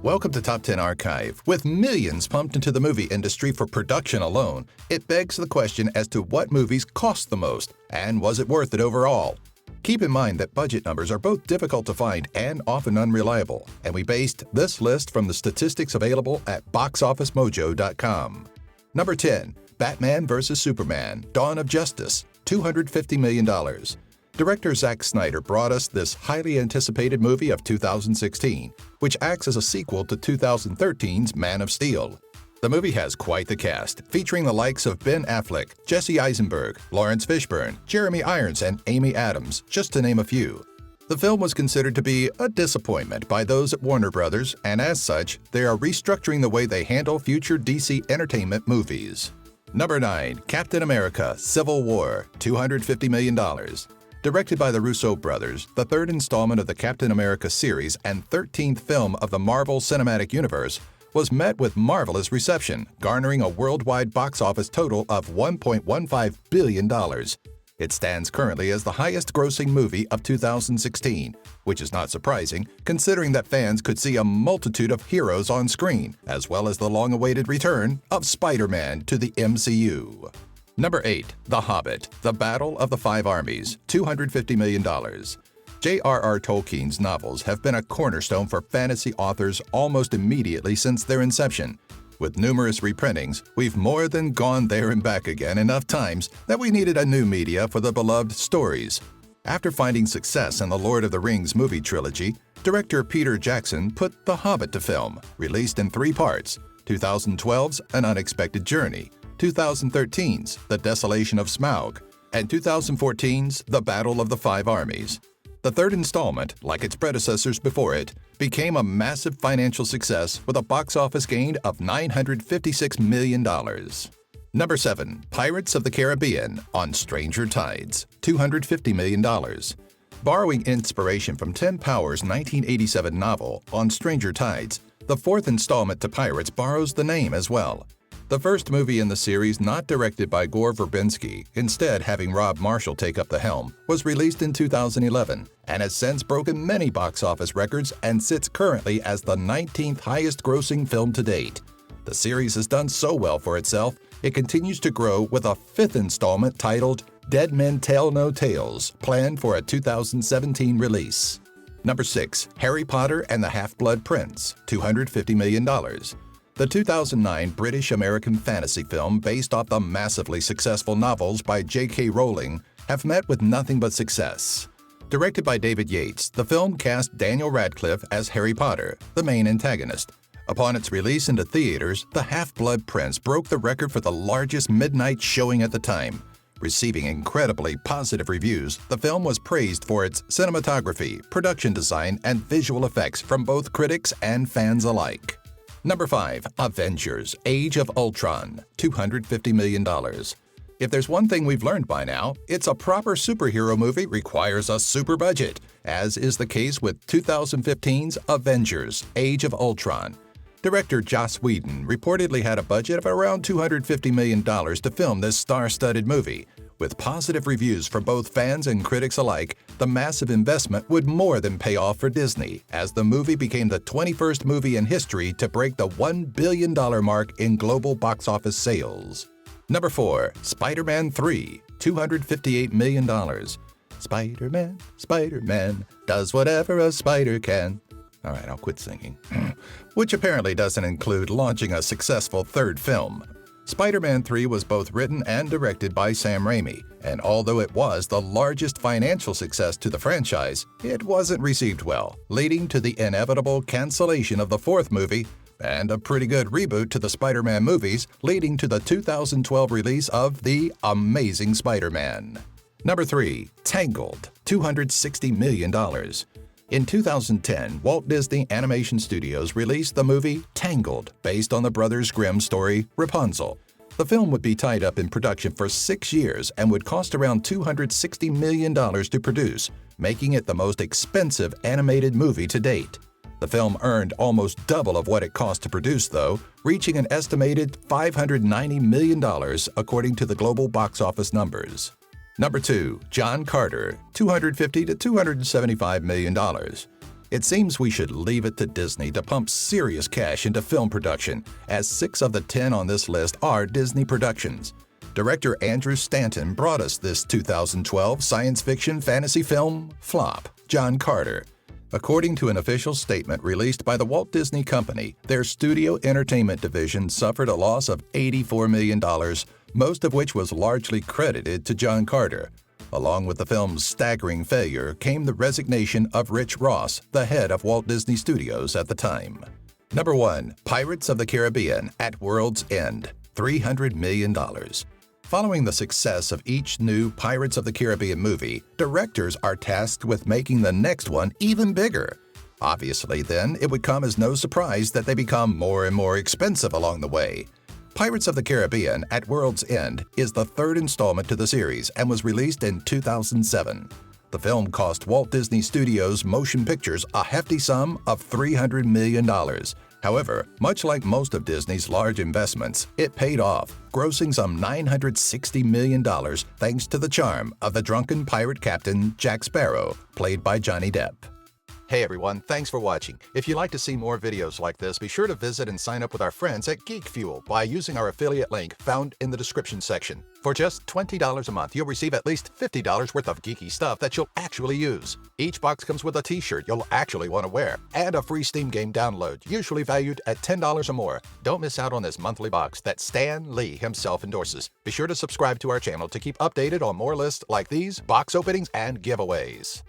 Welcome to Top 10 Archive. With millions pumped into the movie industry for production alone, it begs the question as to what movies cost the most, and was it worth it overall? Keep in mind that budget numbers are both difficult to find and often unreliable, and we based this list from the statistics available at boxofficemojo.com. Number 10. Batman vs. Superman: Dawn of Justice, $250 million. Director Zack Snyder brought us this highly anticipated movie of 2016, which acts as a sequel to 2013's Man of Steel. The movie has quite the cast, featuring the likes of Ben Affleck, Jesse Eisenberg, Lawrence Fishburne, Jeremy Irons, and Amy Adams, just to name a few. The film was considered to be a disappointment by those at Warner Brothers, and as such, they are restructuring the way they handle future DC Entertainment movies. Number 9. Captain America: Civil War, $250 million. Directed by the Russo brothers, the third installment of the Captain America series and 13th film of the Marvel Cinematic Universe was met with marvelous reception, garnering a worldwide box office total of $1.15 billion. It stands currently as the highest-grossing movie of 2016, which is not surprising considering that fans could see a multitude of heroes on screen, as well as the long-awaited return of Spider-Man to the MCU. Number 8. The Hobbit: The Battle of the Five Armies, $250 million. J.R.R. Tolkien's novels have been a cornerstone for fantasy authors almost immediately since their inception. With numerous reprintings, we've more than gone there and back again enough times that we needed a new media for the beloved stories. After finding success in the Lord of the Rings movie trilogy, director Peter Jackson put The Hobbit to film, released in 3 parts: 2012's An Unexpected Journey, 2013's The Desolation of Smaug, and 2014's The Battle of the Five Armies. The third installment, like its predecessors before it, became a massive financial success with a box office gain of $956 million. Number 7. Pirates of the Caribbean: On Stranger Tides, $250 million. Borrowing inspiration from Tim Power's 1987 novel On Stranger Tides, the fourth installment to Pirates borrows the name as well. The first movie in the series, not directed by Gore Verbinski, instead having Rob Marshall take up the helm, was released in 2011 and has since broken many box office records and sits currently as the 19th highest-grossing film to date. The series has done so well for itself, it continues to grow with a 5th installment titled Dead Men Tell No Tales, planned for a 2017 release. Number 6. Harry Potter and the Half-Blood Prince, $250 million. The 2009 British-American fantasy film based off the massively successful novels by J.K. Rowling have met with nothing but success. Directed by David Yates, the film cast Daniel Radcliffe as Harry Potter, the main antagonist. Upon its release into theaters, The Half-Blood Prince broke the record for the largest midnight showing at the time. Receiving incredibly positive reviews, the film was praised for its cinematography, production design, and visual effects from both critics and fans alike. Number 5. Avengers Age of Ultron, $250 million. If there's one thing we've learned by now, it's a proper superhero movie requires a super budget, as is the case with 2015's Avengers Age of Ultron. Director Joss Whedon reportedly had a budget of around $250 million to film this star-studded movie. With positive reviews from both fans and critics alike, the massive investment would more than pay off for Disney, as the movie became the 21st movie in history to break the $1 billion mark in global box office sales. Number 4. SpiderMan III, $258 million. Spider-Man, Spider-Man, does whatever a spider can. All right, I'll quit singing. Which apparently doesn't include launching a successful third film. Spider-Man 3 was both written and directed by Sam Raimi, and although it was the largest financial success to the franchise, it wasn't received well, leading to the inevitable cancellation of the fourth movie and a pretty good reboot to the Spider-Man movies, leading to the 2012 release of The Amazing Spider-Man. Number 3. Tangled, $260 million. In 2010, Walt Disney Animation Studios released the movie Tangled, based on the Brothers Grimm story Rapunzel. The film would be tied up in production for 6 years and would cost around $260 million to produce, making it the most expensive animated movie to date. The film earned almost double of what it cost to produce, though, reaching an estimated $590 million according to the global box office numbers. Number 2. John Carter, $250 to $275 million. It seems we should leave it to Disney to pump serious cash into film production, as 6 of the 10 on this list are Disney productions. Director Andrew Stanton brought us this 2012 science fiction fantasy film flop, John Carter. According to an official statement released by the Walt Disney Company, their studio entertainment division suffered a loss of $84 million, most of which was largely credited to John Carter. Along with the film's staggering failure came the resignation of Rich Ross, the head of Walt Disney Studios at the time. Number 1. Pirates of the Caribbean at World's End, $300 million. Following the success of each new Pirates of the Caribbean movie, directors are tasked with making the next one even bigger. Obviously, then, it would come as no surprise that they become more and more expensive along the way. Pirates of the Caribbean at World's End is the 3rd installment to the series and was released in 2007. The film cost Walt Disney Studios Motion Pictures a hefty sum of $300 million. However, much like most of Disney's large investments, it paid off, grossing some $960 million thanks to the charm of the drunken pirate captain Jack Sparrow, played by Johnny Depp. Hey everyone, thanks for watching. If you'd like to see more videos like this, be sure to visit and sign up with our friends at Geek Fuel by using our affiliate link found in the description section. For just $20 a month, you'll receive at least $50 worth of geeky stuff that you'll actually use. Each box comes with a t-shirt you'll actually want to wear and a free Steam game download, usually valued at $10 or more. Don't miss out on this monthly box that Stan Lee himself endorses. Be sure to subscribe to our channel to keep updated on more lists like these, box openings, and giveaways.